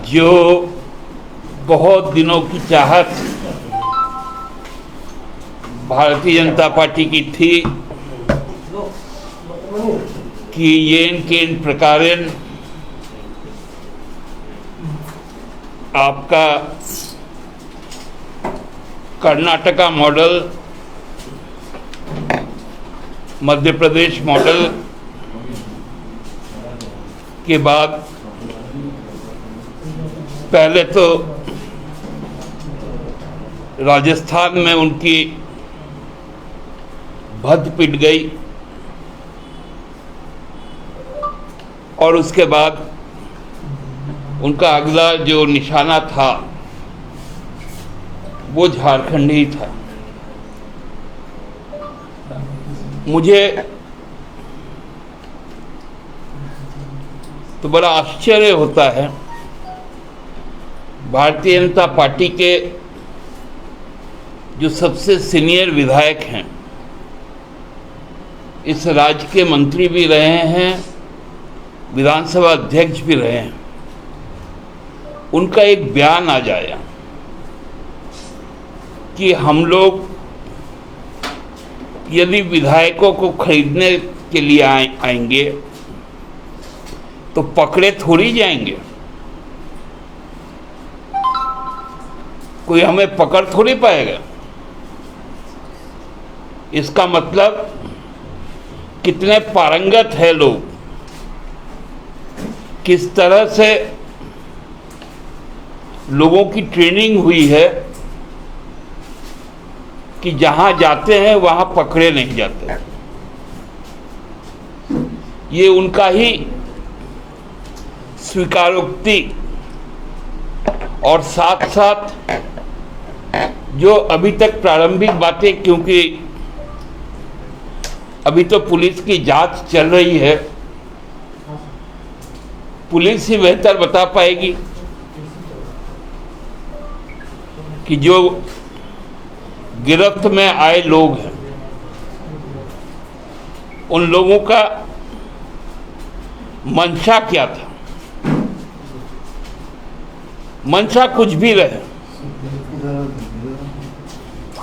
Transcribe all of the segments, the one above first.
जो बहुत दिनों की चाहत भारतीय जनता पार्टी की थी कि येन केन प्रकारेण आपका कर्नाटका मॉडल, मध्य प्रदेश मॉडल के बाद पहले तो राजस्थान में उनकी भद्द पिट गई और उसके बाद उनका अगला जो निशाना था वो झारखंड ही था। मुझे तो बड़ा आश्चर्य होता है, भारतीय जनता पार्टी के जो सबसे सीनियर विधायक हैं, इस राज्य के मंत्री भी रहे हैं, विधानसभा अध्यक्ष भी रहे हैं, उनका एक बयान आ जाए कि हम लोग यदि विधायकों को खरीदने के लिए आएंगे तो पकड़े थोड़ी जाएंगे, कोई हमें पकड़ थोड़ी पाएगा। इसका मतलब कितने पारंगत है लोग, किस तरह से लोगों की ट्रेनिंग हुई है कि जहां जाते हैं वहां पकड़े नहीं जाते। ये उनका ही स्वीकारोक्ति और साथ साथ जो अभी तक प्रारंभिक बातें, क्योंकि अभी तो पुलिस की जांच चल रही है, पुलिस ही बेहतर बता पाएगी कि जो गिरफ्त में आए लोग हैं उन लोगों का मंशा क्या था। मंशा कुछ भी रहे,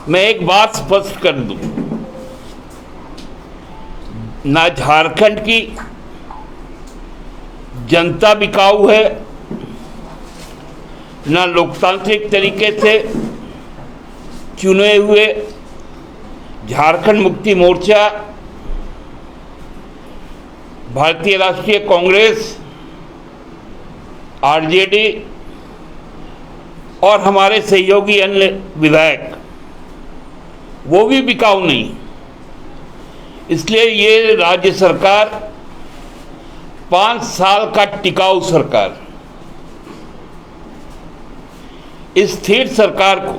मैं एक बात स्पष्ट कर दूं, ना झारखंड की जनता बिकाऊ है, ना लोकतांत्रिक तरीके से चुने हुए झारखंड मुक्ति मोर्चा, भारतीय राष्ट्रीय कांग्रेस, आरजेडी और हमारे सहयोगी अन्य विधायक, वो भी बिकाऊ नहीं। इसलिए ये राज्य सरकार 5 साल का टिकाऊ सरकार, इस स्थिर सरकार को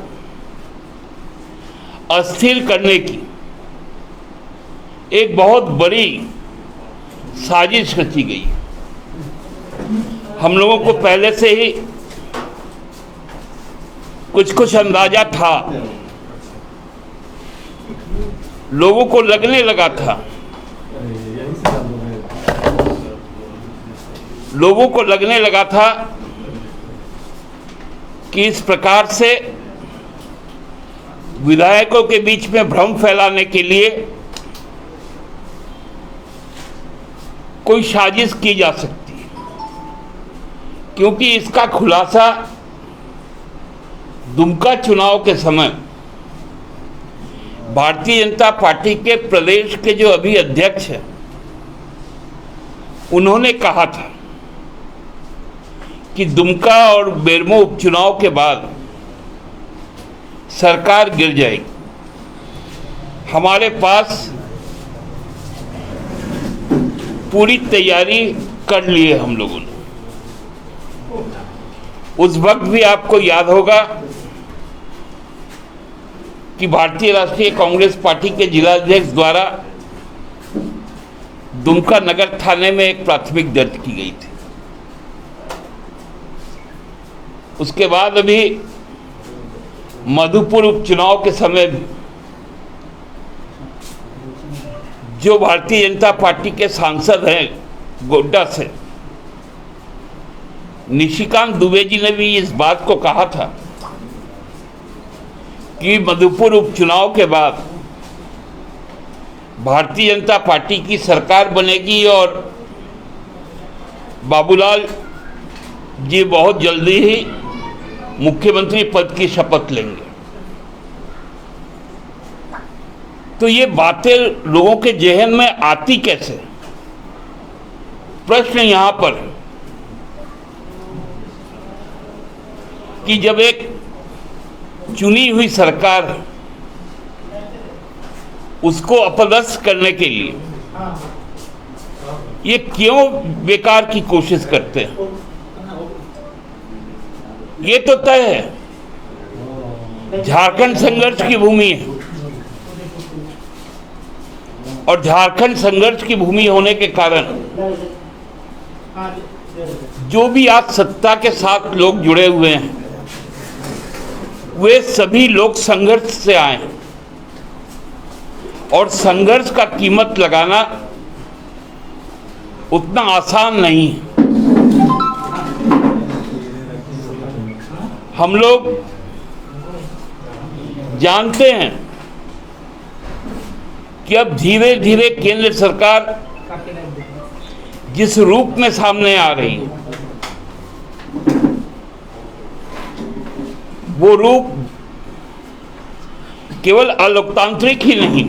अस्थिर करने की एक बहुत बड़ी साजिश रची गई। हम लोगों को पहले से ही कुछ अंदाजा था, लोगों को लगने लगा था कि इस प्रकार से विधायकों के बीच में भ्रम फैलाने के लिए कोई साजिश की जा सकती है, क्योंकि इसका खुलासा दुमका चुनाव के समय भारतीय जनता पार्टी के प्रदेश के जो अभी अध्यक्ष हैं उन्होंने कहा था कि दुमका और बेरमो उपचुनाव के बाद सरकार गिर जाएगी। हमारे पास पूरी तैयारी कर ली है हम लोगों ने। उस वक्त भी आपको याद होगा कि भारतीय राष्ट्रीय कांग्रेस पार्टी के जिलाध्यक्ष द्वारा दुमका नगर थाने में एक प्राथमिक दर्ज की गई थी। उसके बाद अभी मधुपुर उपचुनाव के समय भी जो भारतीय जनता पार्टी के सांसद हैं गोड्डा से, निशिकांत दुबे जी ने भी इस बात को कहा था कि मधुपुर उपचुनाव के बाद भारतीय जनता पार्टी की सरकार बनेगी और बाबूलाल जी बहुत जल्दी ही मुख्यमंत्री पद की शपथ लेंगे। तो ये बातें लोगों के जहन में आती कैसे? प्रश्न यहां पर है कि जब एक चुनी हुई सरकार उसको अपदस्थ करने के लिए ये क्यों बेकार की कोशिश करते हैं? ये तो तय है झारखंड संघर्ष की भूमि है और झारखंड संघर्ष की भूमि होने के कारण जो भी आज सत्ता के साथ लोग जुड़े हुए हैं वे सभी लोग संघर्ष से आए हैं और संघर्ष का कीमत लगाना उतना आसान नहीं है। हम लोग जानते हैं कि अब धीरे धीरे केंद्र सरकार जिस रूप में सामने आ रही है वो रूप केवल अलोकतांत्रिक ही नहीं,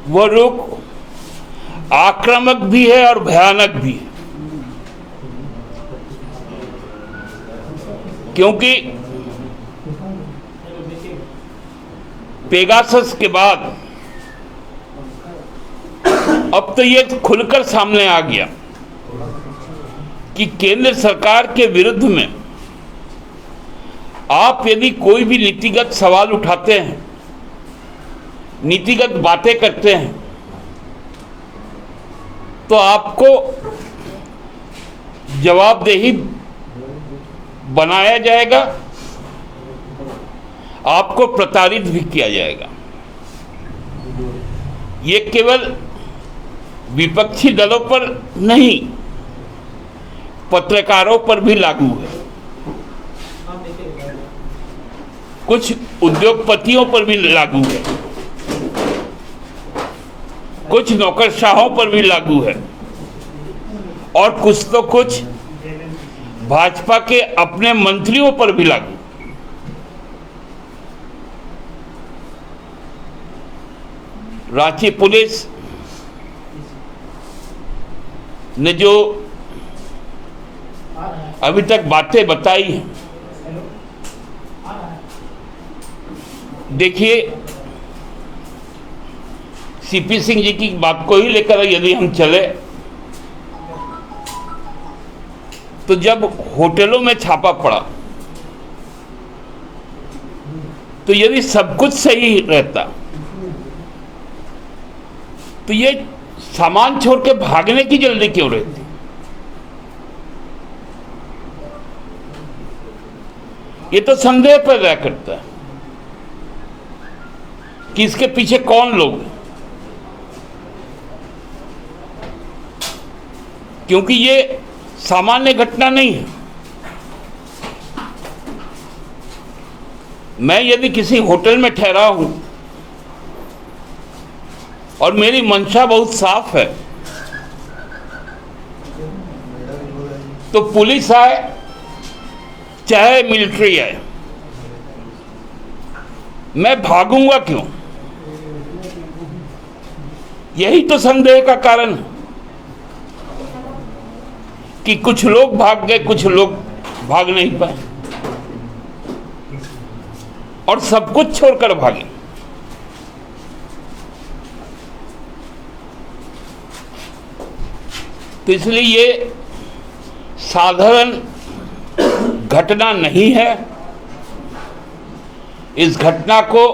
वह रूप आक्रामक भी है और भयानक भी है। क्योंकि पेगासस के बाद अब तो ये खुलकर सामने आ गया कि केंद्र सरकार के विरुद्ध में आप यदि कोई भी नीतिगत सवाल उठाते हैं, नीतिगत बातें करते हैं, तो आपको जवाबदेही बनाया जाएगा, आपको प्रताड़ित भी किया जाएगा। ये केवल विपक्षी दलों पर नहीं, पत्रकारों पर भी लागू है, कुछ उद्योगपतियों पर भी लागू है, कुछ नौकरशाहों पर भी लागू है और कुछ तो कुछ भाजपा के अपने मंत्रियों पर भी लागू। रांची पुलिस ने जो अभी तक बातें बताई हैं, देखिए सीपी सिंह जी की बात को ही लेकर यदि हम चले तो जब होटलों में छापा पड़ा तो यदि सब कुछ सही रहता तो ये सामान छोड़ के भागने की जल्दी क्यों रहती? ये तो संदेह पैदा करता है कि इसके पीछे कौन लोग हैं, क्योंकि ये सामान्य घटना नहीं है। मैं यदि किसी होटल में ठहरा हूं और मेरी मंशा बहुत साफ है तो पुलिस आए चाहे मिलिट्री आए, मैं भागूंगा क्यों? यही तो संदेह का कारण है कि कुछ लोग भाग गए, कुछ लोग भाग नहीं पाए और सब कुछ छोड़कर भागे। तो इसलिए ये साधारण घटना नहीं है। इस घटना को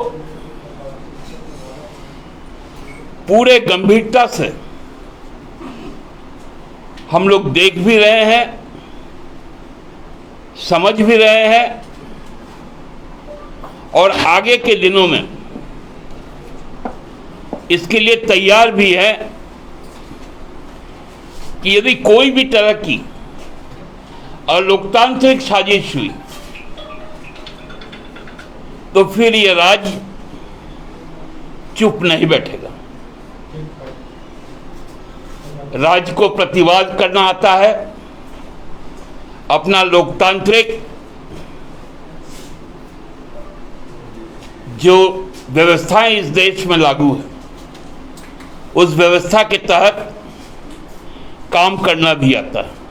पूरे गंभीरता से हम लोग देख भी रहे हैं, समझ भी रहे हैं और आगे के दिनों में इसके लिए तैयार भी है कि यदि कोई भी तरह की अलोकतांत्रिक साजिश हुई तो फिर यह राज्य चुप नहीं बैठेगा। राज्य को प्रतिवाद करना आता है, अपना लोकतांत्रिक जो व्यवस्थाएं इस देश में लागू है उस व्यवस्था के तहत काम करना भी आता है।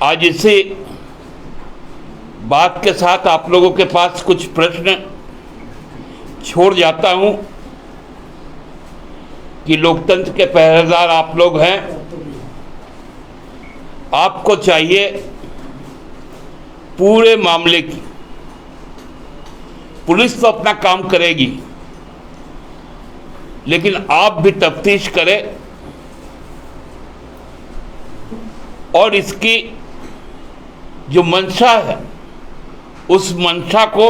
आज इसी बात के साथ आप लोगों के पास कुछ प्रश्न छोड़ जाता हूं कि लोकतंत्र के पहरेदार आप लोग हैं। आपको चाहिए पूरे मामले की, पुलिस तो अपना काम करेगी, लेकिन आप भी तफ्तीश करें और इसकी जो मंशा है उस मंशा को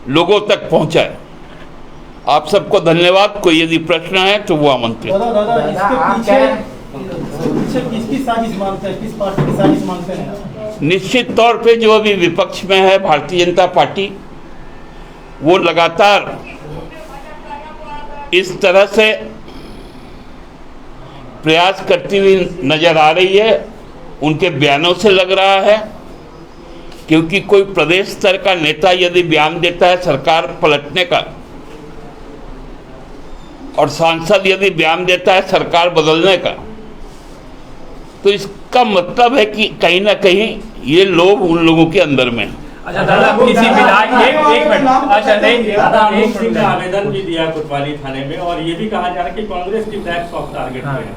लोगों तक पहुंचाए। आप सबको धन्यवाद। कोई यदि प्रश्न है तो वो आमंत्रित। दादा इसके पीछे किसकी साजिश मानते हैं, किस पार्टी की साजिश मानते हैं? निश्चित तौर पे जो अभी विपक्ष में है भारतीय जनता पार्टी, वो लगातार इस तरह से प्रयास करती हुई नजर आ रही है। उनके बयानों से लग रहा है, क्योंकि कोई प्रदेश स्तर का नेता यदि बयान देता है सरकार पलटने का और सांसद यदि बयान देता है सरकार बदलने का, तो इसका मतलब है कि कहीं ना कहीं ये लोग उन लोगों के अंदर में। अच्छा दादा, किसी विधायक एक मिनट, अच्छा नहीं, अनूप सिंह ने आवेदन भी दिया कोतवाली थाने में और ये भी कहा जा रहा है कि कांग्रेस की फ्लैग सॉफ्ट टारगेट पे है।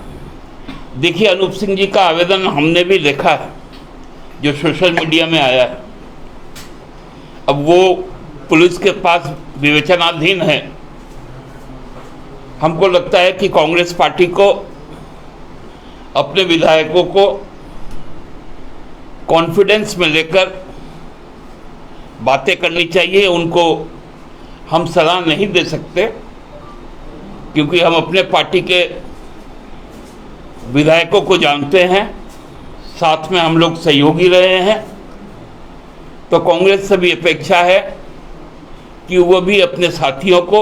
देखिए, अनूप सिंह जी का आवेदन हमने भी देखा है जो सोशल मीडिया में आया है। अब वो पुलिस के पास विवेचनाधीन है। हमको लगता है कि कांग्रेस पार्टी को अपने विधायकों को कॉन्फिडेंस में लेकर बातें करनी चाहिए। उनको हम सलाह नहीं दे सकते, क्योंकि हम अपने पार्टी के विधायकों को जानते हैं, साथ में हम लोग सहयोगी रहे हैं। तो कांग्रेस से भी अपेक्षा है कि वो भी अपने साथियों को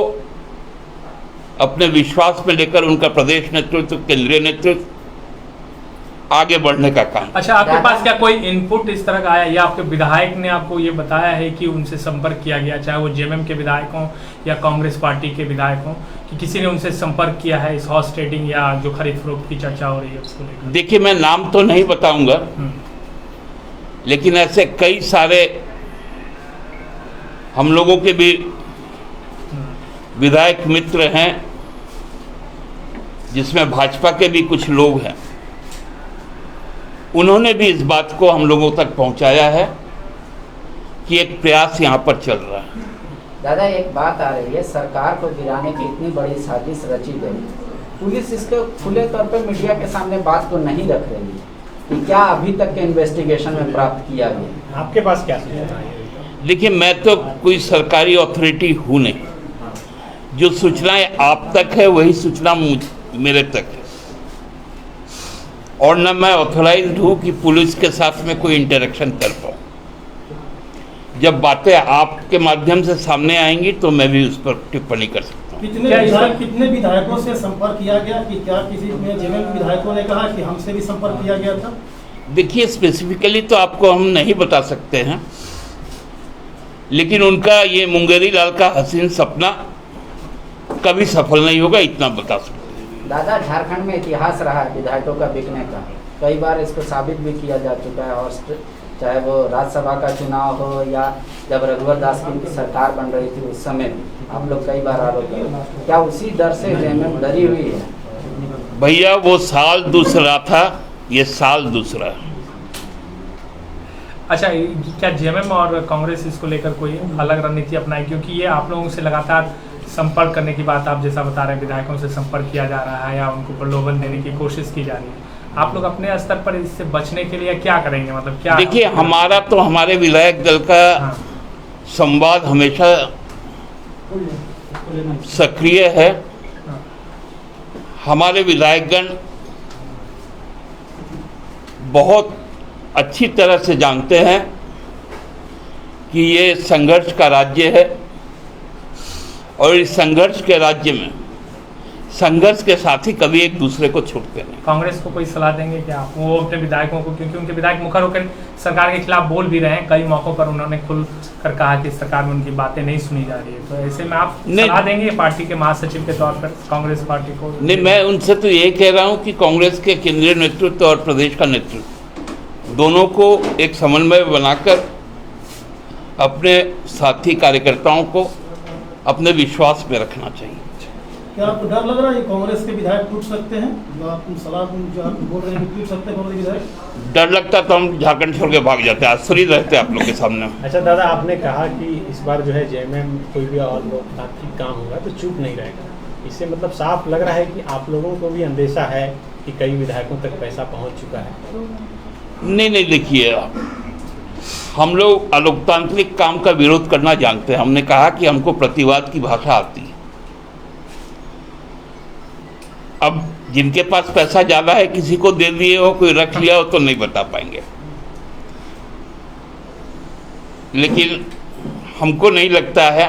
अपने विश्वास में लेकर उनका प्रदेश नेतृत्व, केंद्रीय नेतृत्व आगे बढ़ने का काम। अच्छा, आपके पास क्या कोई इनपुट इस तरह का आया या आपके विधायक ने आपको ये बताया है कि उनसे संपर्क किया गया, चाहे वो जेएमएम के विधायक हों या कांग्रेस पार्टी के विधायक हों, कि किसी ने उनसे संपर्क किया है इस हॉर्स ट्रेडिंग या जो खरीद फरोख्त की चर्चा हो रही है उसको लेकर? देखिए, मैं नाम तो नहीं बताऊंगा, लेकिन ऐसे कई सारे हम लोगों के भी विधायक मित्र हैं, जिसमें भाजपा के भी कुछ लोग हैं। उन्होंने भी इस बात को हम लोगों तक पहुंचाया है कि एक प्रयास यहां पर चल रहा है। दादा, एक बात आ रही है, सरकार को गिराने की इतनी बड़ी साजिश रची गई, पुलिस इसके खुले तौर पर मीडिया के सामने बात को नहीं रख रही है कि क्या अभी तक के इन्वेस्टिगेशन में प्राप्त किया गया? आपके पास क्या सूचना है? देखिए, मैं तो कोई सरकारी अथॉरिटी हूँ नहीं। जो सूचनाएं आप तक है वही सूचना मेरे तक है, और न मैं ऑथराइज्ड हूँ कि पुलिस के साथ में कोई इंटरेक्शन कर पाऊँ। जब बातें आपके माध्यम से सामने आएंगी तो मैं भी उस पर टिप्पणी कर सकता हूँ। कितने विधायकों से संपर्क किया गया? कि क्या किसी में जेएमएम विधायकों ने कहा कि हमसे भी संपर्क किया गया था? देखिए, स्पेसिफिकली तो आपको हम नहीं बता सकते हैं, लेकिन उनका ये मुंगेरी लाल का हसीन सपना कभी सफल नहीं होगा, इतना बता सकते हैं। दादा, झारखंड में इतिहास रहा है विधायकों का बिकने का, कई बार इसको साबित भी किया जा चुका है। और चाहे वो राज्यसभा का चुनाव हो या जब रघुवर दास की सरकार बन रही थी उस समय आप लोग कई बार आरोप किए। क्या उसी डर से जेएमएम डरी हुई है? भैया, वो साल दूसरा था, ये साल दूसरा है। अच्छा, क्या जेएमएम और कांग्रेस इसको लेकर कोई अलग रणनीति अपनाई? क्योंकि ये आप लोगों से लगातार संपर्क करने की बात आप जैसा बता रहे हैं, विधायकों से संपर्क किया जा रहा है या उनको प्रलोभन देने की कोशिश की जा रही है। आप लोग अपने स्तर पर इससे बचने के लिए क्या करेंगे? मतलब क्या? देखिए, हमारा तो हमारे विधायक दल का संवाद हमेशा सक्रिय है। हमारे विधायकगण बहुत अच्छी तरह से जानते हैं कि ये संघर्ष का राज्य है और इस संघर्ष के राज्य में संघर्ष के साथ ही कभी एक दूसरे को छूटते नहीं। कांग्रेस को कोई सलाह देंगे कि आप वो अपने विधायकों को, क्योंकि उनके विधायक मुखर होकर सरकार के खिलाफ बोल भी रहे हैं, कई मौकों पर उन्होंने खुल कर कहा कि सरकार में उनकी बातें नहीं सुनी जा रही है, तो ऐसे में आप सलाह देंगे पार्टी के महासचिव के तौर पर कांग्रेस पार्टी को? नहीं, मैं उनसे तो ये कह रहा हूँ कि कांग्रेस के केंद्रीय नेतृत्व और प्रदेश का नेतृत्व दोनों को एक समन्वय बनाकर अपने साथी कार्यकर्ताओं को अपने विश्वास में रखना चाहिए। क्या आपको डर लग रहा है कि कांग्रेस के विधायक टूट सकते हैं? जो आप सलाह जो आप बोल रहे हैं कि टूट सकते हैं कांग्रेस विधायक? डर लगता तो हम झारखंड छोड़ के भाग जाते, आश्चर्य रहते आप लोग के सामने। अच्छा दादा, आपने कहा कि इस बार जो है जेएमएम कोई भी और लोकतांत्रिक काम होगा तो चुप नहीं रहेगा। इससे मतलब साफ लग रहा है कि आप लोगों को भी अंदेशा है कि कई विधायकों तक पैसा पहुंच चुका है। नहीं, देखिए, हम लोग अलोकतांत्रिक काम का विरोध करना जानते हैं। हमने कहा कि हमको प्रतिवाद की भाषा आती है। अब जिनके पास पैसा ज़्यादा है, किसी को दे दिए हो, कोई रख लिया हो, तो नहीं बता पाएंगे, लेकिन हमको नहीं लगता है,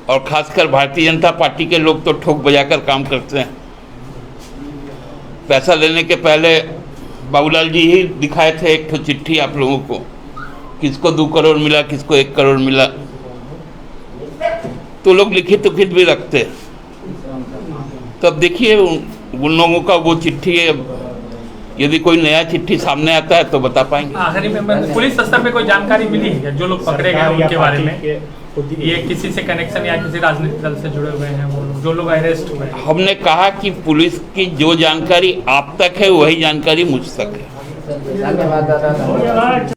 और खासकर भारतीय जनता पार्टी के लोग तो ठोक बजाकर काम करते हैं। पैसा लेने के पहले बाबूलाल जी ही दिखाए थे एक तो चिट्ठी आप लोगों को, किसको 2 करोड़ मिला, किसको 1 करोड़ मिला, तो लोग लिखित उखित भी रखते हैं। तो अब देखिए उन लोगों का वो चिट्ठी है, यदि कोई नया चिट्ठी सामने आता है तो बता पाएंगे। आखिरी में पुलिस स्तर पे कोई जानकारी मिली है जो लोग पकड़े गए उनके बारे में? ये किसी से कनेक्शन या किसी राजनीतिक दल से जुड़े हुए हैं वो जो लोग अरेस्ट हुए हैं? हमने कहा कि पुलिस की जो जानकारी आप तक है वही जानकारी मुझ तक है। धन्यवाद दादा।